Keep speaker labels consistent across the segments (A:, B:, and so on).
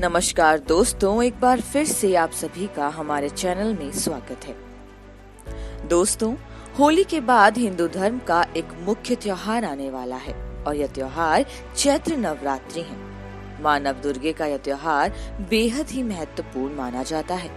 A: नमस्कार दोस्तों, एक बार फिर से आप सभी का हमारे चैनल में स्वागत है। दोस्तों, होली के बाद हिंदू धर्म का एक मुख्य त्योहार आने वाला है और यह त्योहार चैत्र नवरात्रि है। माँ नवदुर्गे का यह त्योहार बेहद ही महत्वपूर्ण माना जाता है।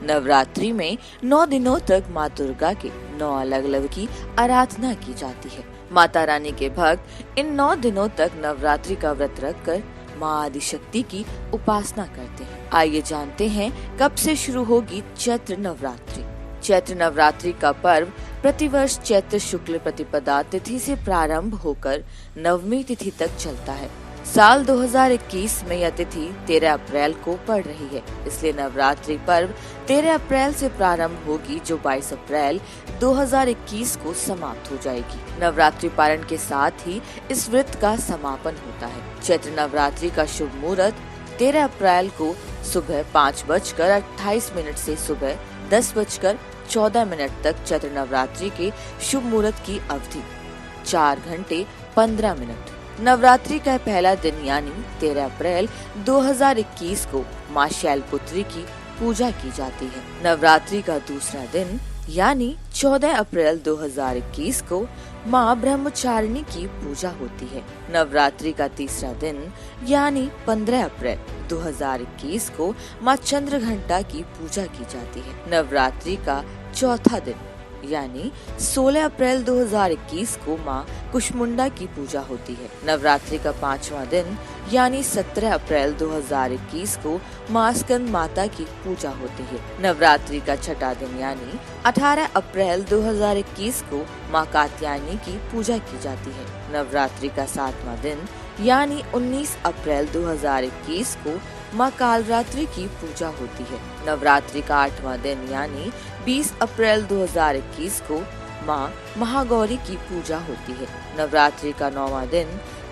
A: नवरात्रि में 9 दिनों तक माँ दुर्गा के 9 अलग अलग की आराधना की जाती है। माता रानी के भक्त इन 9 दिनों तक नवरात्रि का व्रत रखकर माँ आदिशक्ति की उपासना करते हैं। आइए जानते हैं कब से शुरू होगी चैत्र नवरात्रि। चैत्र नवरात्रि का पर्व प्रतिवर्ष चैत्र शुक्ल प्रतिपदा तिथि से प्रारंभ होकर नवमी तिथि तक चलता है। साल 2021 में यह तिथि 13 अप्रैल को पड़ रही है, इसलिए नवरात्रि पर्व 13 अप्रैल से प्रारंभ होगी, जो 22 अप्रैल 2021 को समाप्त हो जाएगी। नवरात्रि पारण के साथ ही इस व्रत का समापन होता है। चैत्र नवरात्रि का शुभ मुहूर्त 13 अप्रैल को सुबह 5:28 से सुबह 10:14 तक चैत्र नवरात्रि के शुभ मुहूर्त की अवधि 4 घंटे 15 मिनट। नवरात्रि का पहला दिन यानी 13 अप्रैल 2021 को माँ शैलपुत्री की पूजा की जाती है। नवरात्रि का दूसरा दिन यानी 14 अप्रैल 2021 को माँ ब्रह्मचारिणी की पूजा होती है। नवरात्रि का तीसरा दिन यानी 15 अप्रैल 2021 को माँ चंद्रघंटा की पूजा की जाती है। नवरात्रि का चौथा दिन यानी 16 अप्रैल 2021 को माँ कुष्मुंडा की पूजा होती है। नवरात्रि का 5वां दिन यानी 17 अप्रैल 2021 को माँ स्कंद माता की पूजा होती है। नवरात्रि का छठा दिन यानी 18 अप्रैल 2021 को माँ कात्यायनी की पूजा की जाती है। नवरात्रि का 7वां दिन यानी 19 अप्रैल 2021 को माँ कालरात्रि की पूजा होती है। नवरात्रि का 8वां दिन यानी 20 अप्रैल 2021 को माँ महागौरी की पूजा होती है। नवरात्रि का 9वां दिन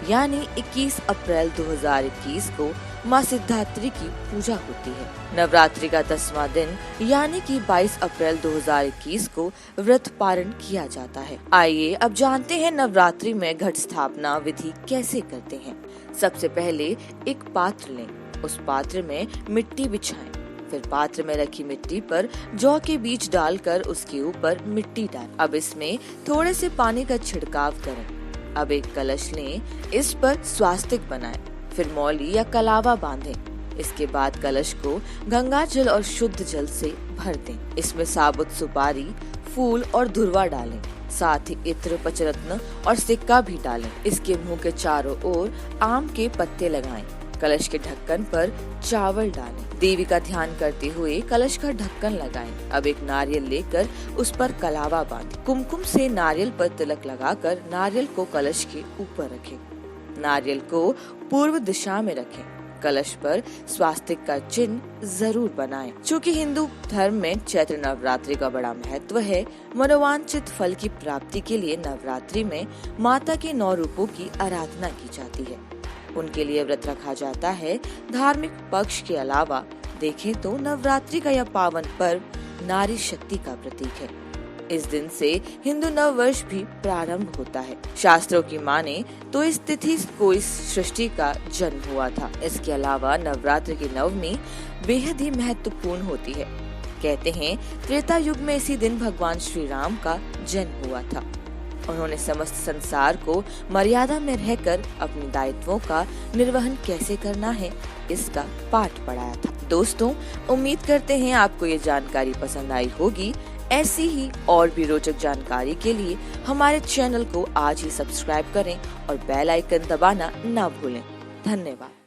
A: यानी 21 अप्रैल 2021 को माँ सिद्धात्री की पूजा होती है। नवरात्रि का 10वां दिन यानी कि 22 अप्रैल 2021 को व्रत पारण किया जाता है। आइए अब जानते हैं नवरात्रि में घट स्थापना विधि कैसे करते हैं। सबसे पहले एक पात्र लें, उस पात्र में मिट्टी बिछाएं, फिर पात्र में रखी मिट्टी पर जौ के बीज डालकर उसके ऊपर मिट्टी डालें। अब इसमें थोड़े से पानी का छिड़काव करें। अब एक कलश लें, इस पर स्वास्तिक बनाएं, फिर मौली या कलावा बांधें। इसके बाद कलश को गंगा जल और शुद्ध जल से भर दें। इसमें साबुत सुपारी, फूल और धुरवा डालें, साथ ही इत्र, पचरत्न और सिक्का भी डालें। इसके मुंह के चारों ओर आम के पत्ते लगाएं। कलश के ढक्कन पर चावल डालें। देवी का ध्यान करते हुए कलश का ढक्कन लगाएं। अब एक नारियल लेकर उस पर कलावा बांधें। कुमकुम से नारियल पर तिलक लगाकर नारियल को कलश के ऊपर रखें। नारियल को पूर्व दिशा में रखें। कलश पर स्वास्तिक का चिन्ह जरूर बनाएं। चूँकि हिंदू धर्म में चैत्र नवरात्रि का बड़ा महत्व है, मनोवांछित फल की प्राप्ति के लिए नवरात्रि में माता के 9 रूपों की आराधना की जाती है। उनके लिए व्रत रखा जाता है। धार्मिक पक्ष के अलावा देखें तो नवरात्रि का यह पावन पर्व नारी शक्ति का प्रतीक है। इस दिन से हिंदू नव वर्ष भी प्रारंभ होता है। शास्त्रों की माने तो इस तिथि को इस सृष्टि का जन्म हुआ था। इसके अलावा नवरात्रि की नवमी बेहद ही महत्वपूर्ण होती है। कहते हैं त्रेता युग में इसी दिन भगवान श्री राम का जन्म हुआ था। उन्होंने समस्त संसार को मर्यादा में रहकर अपने दायित्वों का निर्वहन कैसे करना है, इसका पाठ पढ़ाया था। दोस्तों, उम्मीद करते हैं आपको ये जानकारी पसंद आई होगी। ऐसी ही और भी रोचक जानकारी के लिए हमारे चैनल को आज ही सब्सक्राइब करें और बेल आइकन दबाना ना भूलें। धन्यवाद।